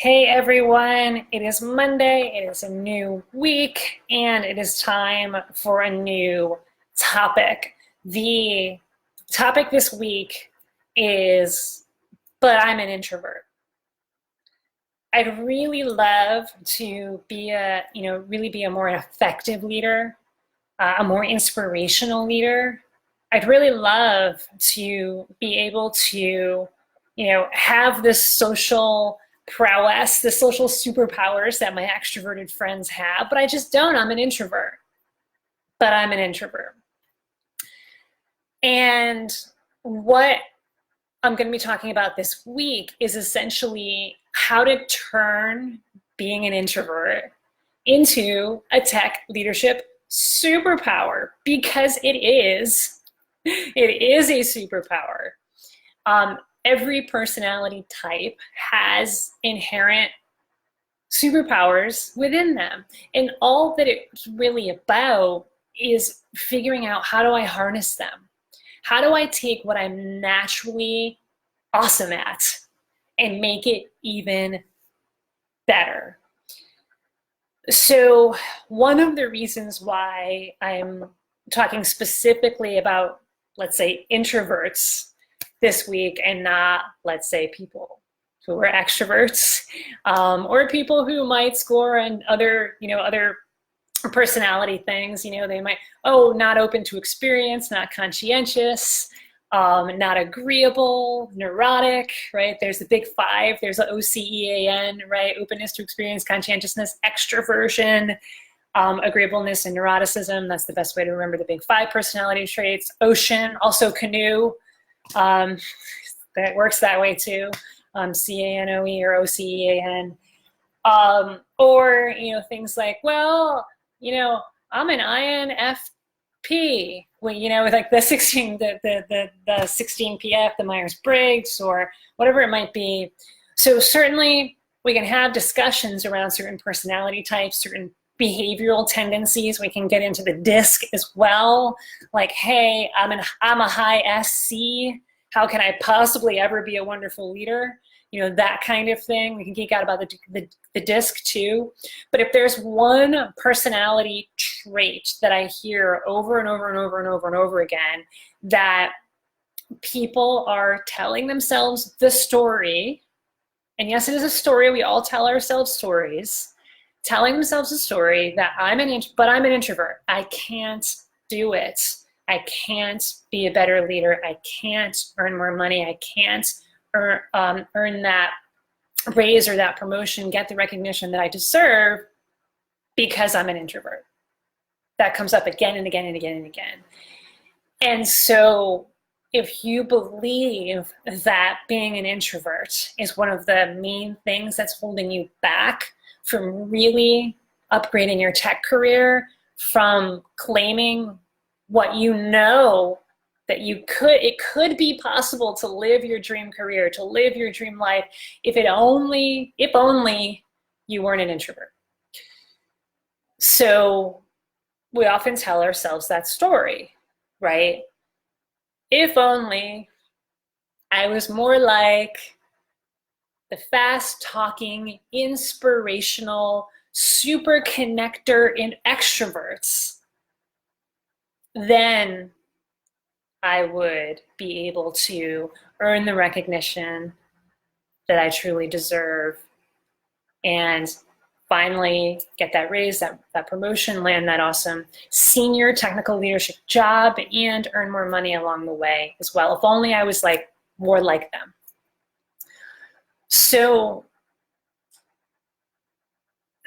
Hey everyone, it is Monday, it is a new week, and it is time for a new topic. The topic this week is, but I'm an introvert. I'd really love to be really be a more effective leader, a more inspirational leader. I'd really love to be able to, have this social prowess, the social superpowers that my extroverted friends have, but I just don't. I'm an introvert, but I'm an introvert. And what I'm going to be talking about this week is essentially how to turn being an introvert into a tech leadership superpower, because it is a superpower. Every personality type has inherent superpowers within them. And all that it's really about is figuring out, how do I harness them? How do I take what I'm naturally awesome at and make it even better? So one of the reasons why I'm talking specifically about, let's say, introverts this week, and not, let's say, people who are extroverts, or people who might score on other personality things. They might, not open to experience, not conscientious, not agreeable, neurotic, right? There's the big five. There's the OCEAN, right? Openness to experience, conscientiousness, extroversion, agreeableness, and neuroticism. That's the best way to remember the big five personality traits. Ocean, also canoe. That works that way too. CANOE or OCEAN. Or, things like, I'm an INFP. With like the 16, the 16PF, the Myers-Briggs, or whatever it might be. So certainly we can have discussions around certain personality types, certain behavioral tendencies. We can get into the DISC as well. Like, hey, I'm a high SC. How can I possibly ever be a wonderful leader? That kind of thing. We can geek out about the DISC too. But if there's one personality trait that I hear over and over and over and over and over again, that people are telling themselves the story, and yes, it is a story, we all tell ourselves stories, telling themselves a story that I'm an introvert. I can't do it. I can't be a better leader. I can't earn more money. I can't earn that raise or that promotion, get the recognition that I deserve, because I'm an introvert. That comes up again and again and again and again. And so if you believe that being an introvert is one of the main things that's holding you back from really upgrading your tech career, from claiming what that it could be possible to live your dream career, to live your dream life, if only you weren't an introvert. So we often tell ourselves that story, right? If only I was more like the fast-talking, inspirational, super connector in extroverts, then I would be able to earn the recognition that I truly deserve, and finally get that raise, that promotion, land that awesome senior technical leadership job, and earn more money along the way as well. If only I was more like them. So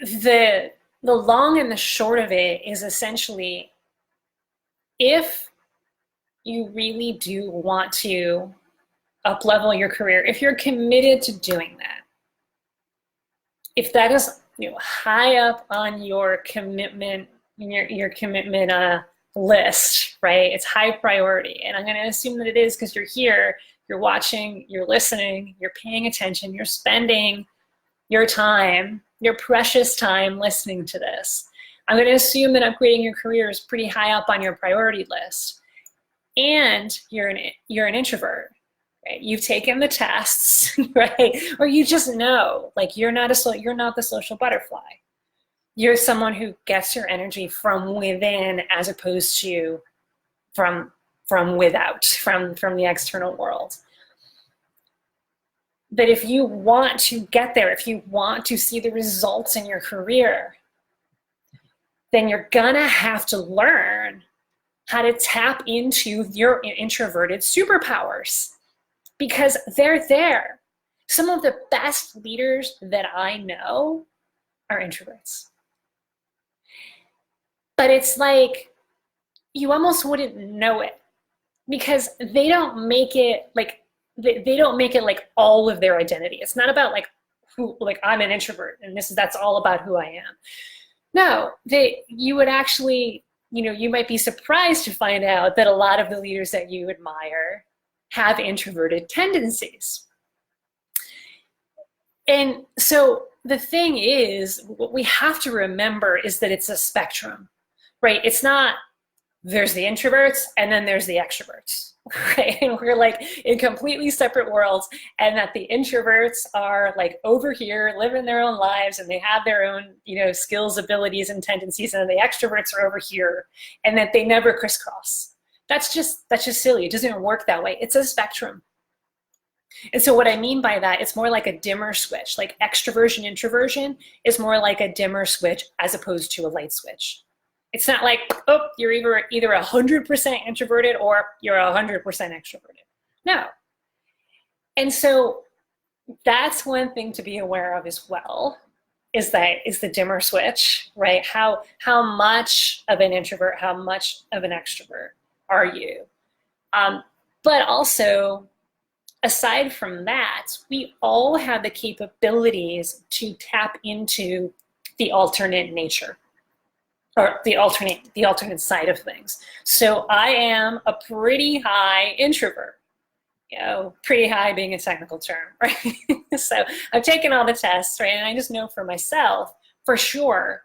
the long and the short of it is essentially, if you really do want to up-level your career, if you're committed to doing that, if that is high up on your commitment, your commitment list, right? It's high priority, and I'm going to assume that it is, because you're here, you're watching, you're listening, you're paying attention, you're spending your time, your precious time, listening to this. I'm going to assume that upgrading your career is pretty high up on your priority list, and you're an introvert. right? You've taken the tests, right? Or you just know, like you're not the social butterfly. You're someone who gets your energy from within as opposed to from without, from the external world. But if you want to get there, if you want to see the results in your career, then you're gonna have to learn how to tap into your introverted superpowers, because they're there. Some of the best leaders that I know are introverts. But it's like, you almost wouldn't know it because they don't make it like, they don't make it like all of their identity. It's not about like who, like I'm an introvert and that's all about who I am. No, you would actually, you might be surprised to find out that a lot of the leaders that you admire have introverted tendencies. And so the thing is, what we have to remember is that it's a spectrum, right? It's not, there's the introverts and then there's the extroverts, right? And we're like in completely separate worlds, and that the introverts are like over here living their own lives and they have their own, skills, abilities, and tendencies, and the extroverts are over here, and that they never crisscross. That's just silly. It doesn't work that way. It's a spectrum. And so what I mean by that, it's more like a dimmer switch. Like extroversion, introversion is more like a dimmer switch as opposed to a light switch. It's not like, oh, you're either 100% introverted or you're 100% extroverted. No. And so that's one thing to be aware of as well, is the dimmer switch, right? How much of an introvert, how much of an extrovert are you? But also, aside from that, we all have the capabilities to tap into the alternate nature, or the alternate side of things. So I am a pretty high introvert, pretty high being a technical term, right? So I've taken all the tests, right? And I just know for myself, for sure,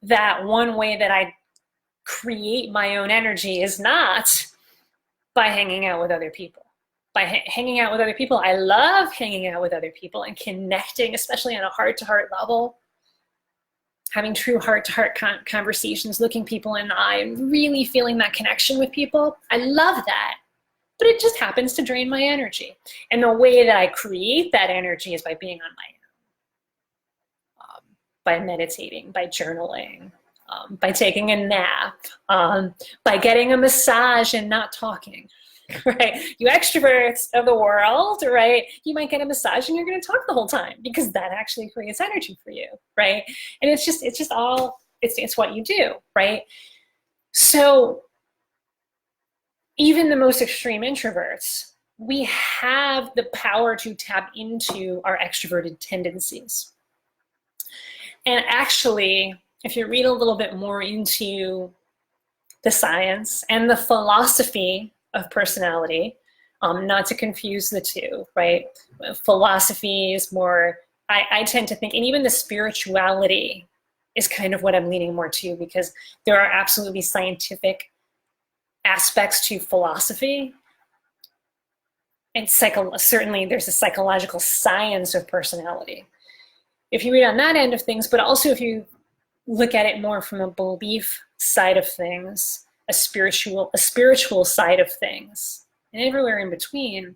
that one way that I create my own energy is not by hanging out with other people. By hanging out with other people, I love hanging out with other people and connecting, especially on a heart-to-heart level, having true heart-to-heart conversations, looking people in the eye and really feeling that connection with people. I love that, but it just happens to drain my energy. And the way that I create that energy is by being on my own, by meditating, by journaling, by taking a nap, by getting a massage and not talking. Right? You extroverts of the world, right? You might get a massage and you're going to talk the whole time because that actually creates energy for you, right? And it's what you do, right? So even the most extreme introverts, we have the power to tap into our extroverted tendencies. And actually, if you read a little bit more into the science and the philosophy of personality, not to confuse the two, right? Philosophy is more, I tend to think, and even the spirituality is kind of what I'm leaning more to, because there are absolutely scientific aspects to philosophy. And certainly there's a psychological science of personality. If you read on that end of things, but also if you look at it more from a belief side of things, a spiritual side of things, and everywhere in between,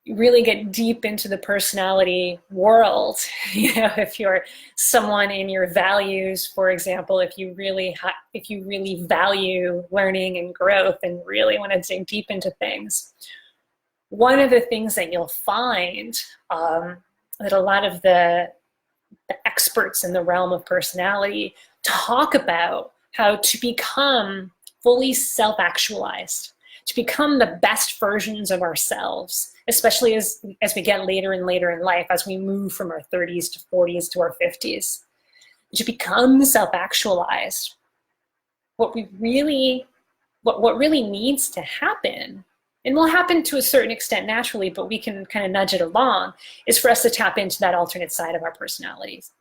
you really get deep into the personality world. If you're someone in your values, for example, if you really value learning and growth and really want to dig deep into things, one of the things that you'll find that a lot of the experts in the realm of personality talk about, how to become fully self-actualized, to become the best versions of ourselves, especially as we get later and later in life, as we move from our 30s to 40s to our 50s, to become self-actualized. What really needs to happen, and will happen to a certain extent naturally, but we can kind of nudge it along, is for us to tap into that alternate side of our personalities.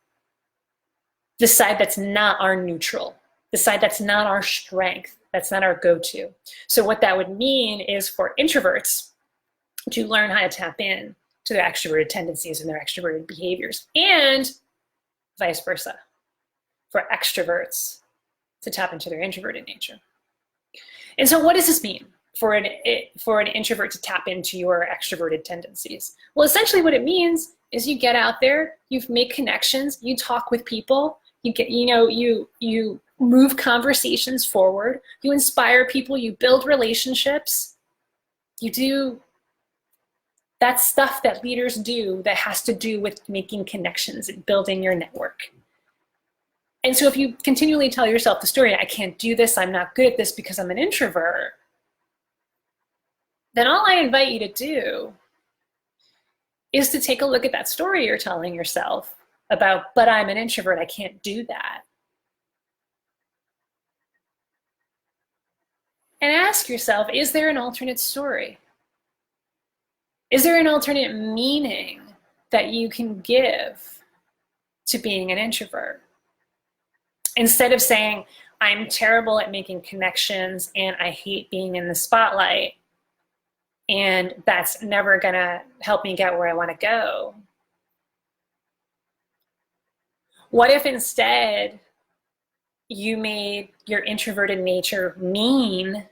The side that's not our neutral, the side that's not our strength, that's not our go-to. So what that would mean is, for introverts, to learn how to tap in to their extroverted tendencies and their extroverted behaviors, and vice versa, for extroverts to tap into their introverted nature. And so what does this mean for an introvert to tap into your extroverted tendencies? Well, essentially what it means is you get out there, you make connections, you talk with people, you move conversations forward, you inspire people, you build relationships, you do that stuff that leaders do that has to do with making connections and building your network. And so if you continually tell yourself the story, I can't do this, I'm not good at this because I'm an introvert, then all I invite you to do is to take a look at that story you're telling yourself about, but I'm an introvert, I can't do that. And ask yourself, is there an alternate story? Is there an alternate meaning that you can give to being an introvert? Instead of saying, I'm terrible at making connections and I hate being in the spotlight, and that's never gonna help me get where I wanna go. What if instead you made your introverted nature mean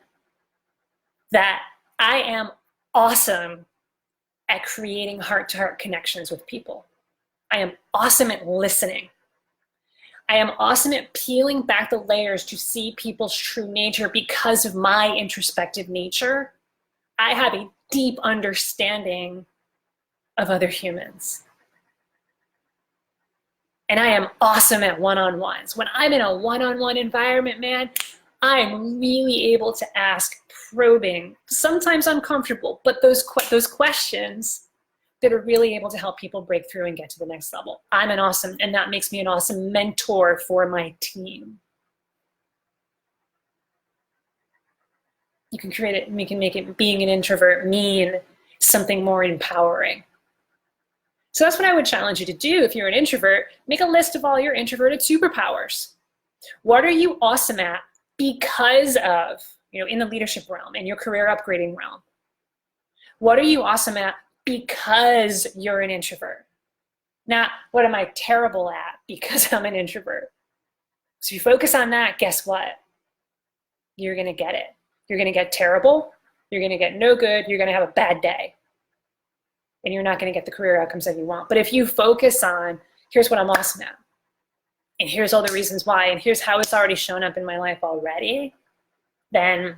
that I am awesome at creating heart-to-heart connections with people. I am awesome at listening. I am awesome at peeling back the layers to see people's true nature because of my introspective nature. I have a deep understanding of other humans. And I am awesome at one-on-ones. When I'm in a one-on-one environment, man, I'm really able to ask probing, sometimes uncomfortable, but those questions that are really able to help people break through and get to the next level. I'm an awesome, and that makes me an awesome mentor for my team. You can create it, we can make it, being an introvert mean something more empowering. So that's what I would challenge you to do if you're an introvert. Make a list of all your introverted superpowers. What are you awesome at because of, in the leadership realm, in your career upgrading realm? What are you awesome at because you're an introvert? Not what am I terrible at because I'm an introvert. So if you focus on that, guess what? You're gonna get it. You're gonna get terrible, you're gonna get no good, you're gonna have a bad day. And you're not gonna get the career outcomes that you want. But if you focus on, here's what I'm awesome at, and here's all the reasons why, and here's how it's already shown up in my life already, then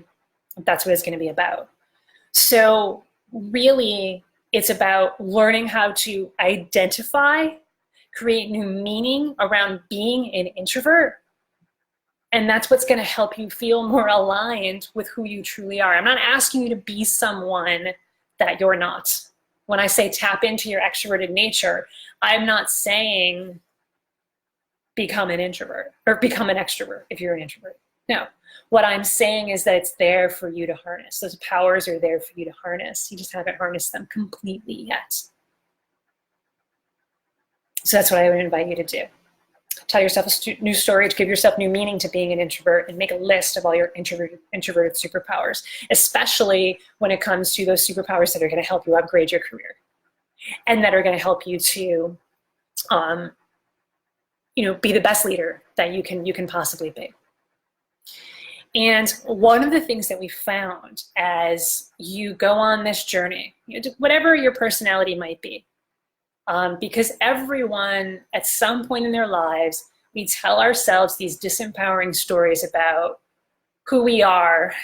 that's what it's gonna be about. So really, it's about learning how to identify, create new meaning around being an introvert. And that's what's gonna help you feel more aligned with who you truly are. I'm not asking you to be someone that you're not. When I say tap into your extroverted nature, I'm not saying become an introvert or become an extrovert if you're an introvert. No, what I'm saying is that it's there for you to harness. Those powers are there for you to harness. You just haven't harnessed them completely yet. So that's what I would invite you to do. Tell yourself a new story, to give yourself new meaning to being an introvert, and make a list of all your introverted superpowers, especially when it comes to those superpowers that are going to help you upgrade your career and that are going to help you to be the best leader that you can possibly be. And one of the things that we found as you go on this journey, whatever your personality might be, because everyone at some point in their lives, we tell ourselves these disempowering stories about who we are,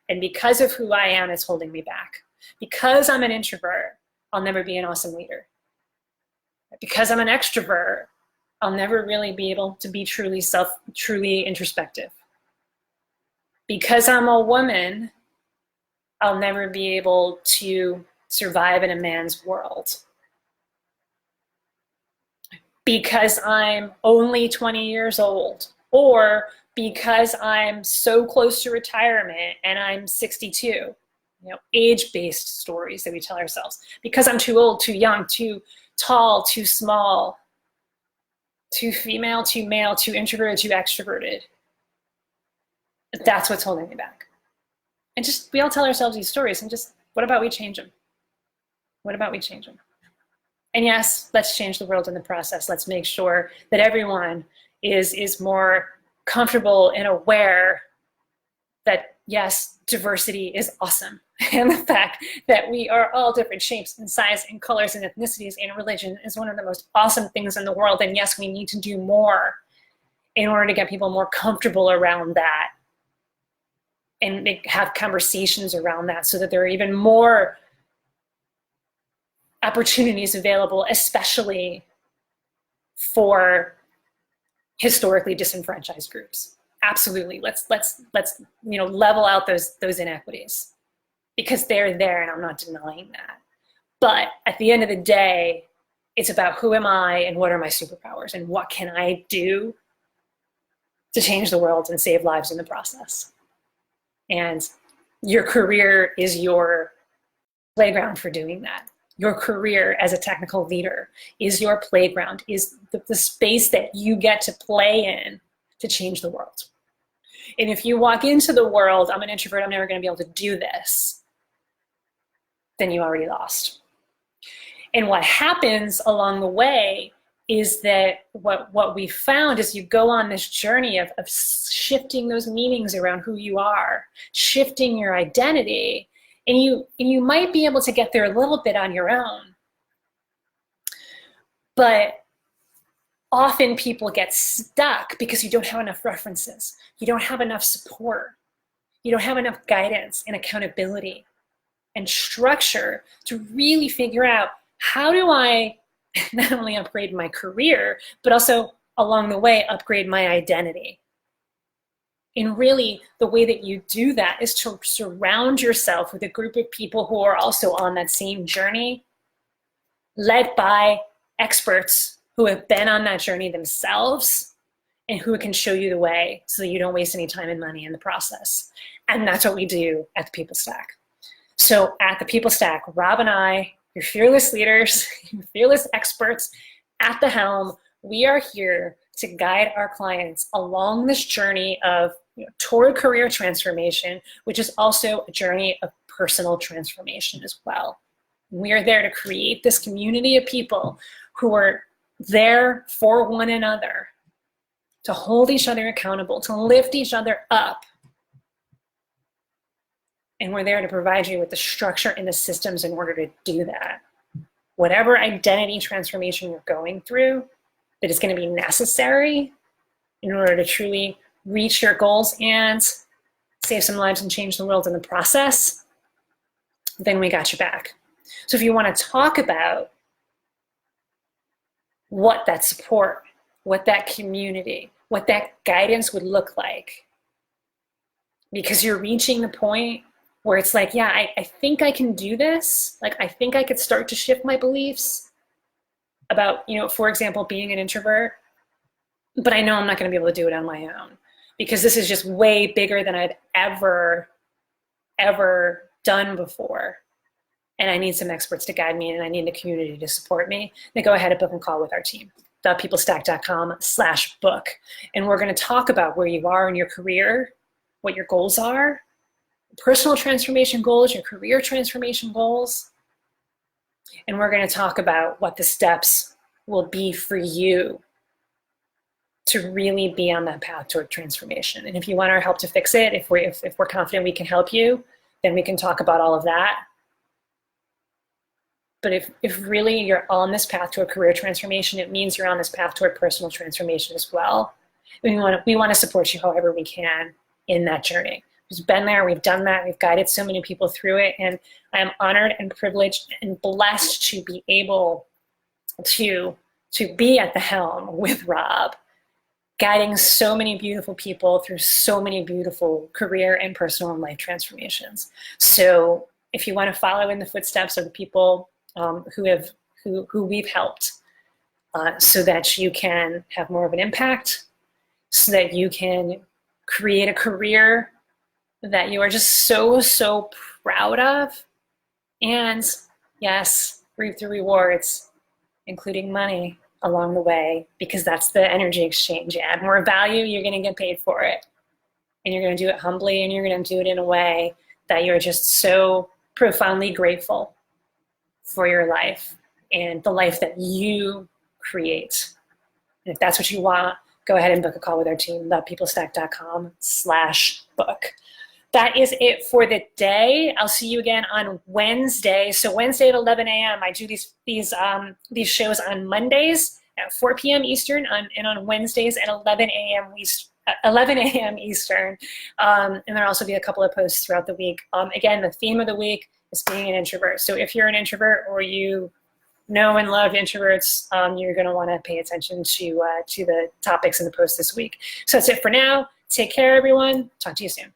and because of who I am, it's holding me back. Because I'm an introvert, I'll never be an awesome leader. Because I'm an extrovert, I'll never really be able to be truly introspective. Because I'm a woman, I'll never be able to survive in a man's world. Because I'm only 20 years old, or because I'm so close to retirement and I'm 62, age-based stories that we tell ourselves. Because I'm too old, too young, too tall, too small, too female, too male, too introverted, too extroverted. That's what's holding me back. And we all tell ourselves these stories, and what about we change them? What about we change them? And yes, let's change the world in the process. Let's make sure that everyone is more comfortable and aware that, yes, diversity is awesome. And the fact that we are all different shapes and size and colors and ethnicities and religion is one of the most awesome things in the world. And yes, we need to do more in order to get people more comfortable around that and have conversations around that so that there are even more opportunities available, especially for historically disenfranchised groups. Absolutely, let's level out those inequities, because they're there, and I'm not denying that. But at the end of the day, it's about who am I and what are my superpowers and what can I do to change the world and save lives in the process. And your career is your playground for doing that. Your career as a technical leader is your playground, is the space that you get to play in to change the world. And if you walk into the world, I'm an introvert, I'm never going to be able to do this, then you already lost. And what happens along the way is that what we found is you go on this journey of shifting those meanings around who you are, shifting your identity, and you might be able to get there a little bit on your own. But often people get stuck because you don't have enough references. You don't have enough support. You don't have enough guidance and accountability and structure to really figure out, how do I not only upgrade my career, but also along the way upgrade my identity? And really, the way that you do that is to surround yourself with a group of people who are also on that same journey, led by experts who have been on that journey themselves and who can show you the way so that you don't waste any time and money in the process. And that's what we do at the People Stack. So at the People Stack, Rob and I, your fearless leaders, your fearless experts at the helm, we are here to guide our clients along this journey of toward career transformation, which is also a journey of personal transformation as well. We are there to create this community of people who are there for one another, to hold each other accountable, to lift each other up. And we're there to provide you with the structure and the systems in order to do that. Whatever identity transformation you're going through that is going to be necessary in order to truly reach your goals and save some lives and change the world in the process, then we got your back. So if you want to talk about what that support, what that community, what that guidance would look like, because you're reaching the point where it's like, yeah, I think I can do this. Like, I think I could start to shift my beliefs about, for example, being an introvert, but I know I'm not going to be able to do it on my own because this is just way bigger than I've ever done before. And I need some experts to guide me, and I need a community to support me. Then go ahead and book a call with our team, thepeoplestack.com/book. And we're going to talk about where you are in your career, what your goals are, personal transformation goals, your career transformation goals. And we're going to talk about what the steps will be for you to really be on that path toward transformation. And if you want our help to fix it, if we're confident we can help you, then we can talk about all of that. But if really you're on this path toward career transformation, it means you're on this path toward personal transformation as well. We want to support you however we can in that journey. We've been there, we've done that, we've guided so many people through it, and I am honored and privileged and blessed to be able to be at the helm with Rob, guiding so many beautiful people through so many beautiful career and personal and life transformations. So if you want to follow in the footsteps of the people who we've helped, so that you can have more of an impact, so that you can create a career that you are just so proud of, and yes, reap the rewards, including money along the way, because that's the energy exchange. You add more value, you're going to get paid for it, and you're going to do it humbly, and you're going to do it in a way that you're just so profoundly grateful for your life and the life that you create. And if that's what you want, go ahead and book a call with our team, thepeoplestack.com/book. That is it for the day. I'll see you again on Wednesday. So Wednesday at 11 a.m. I do these shows on Mondays at 4 p.m. Eastern and on Wednesdays at 11 a.m. Eastern. And there'll also be a couple of posts throughout the week. Again, the theme of the week is being an introvert. So if you're an introvert or you know and love introverts, you're going to want to pay attention to the topics in the post this week. So that's it for now. Take care, everyone. Talk to you soon.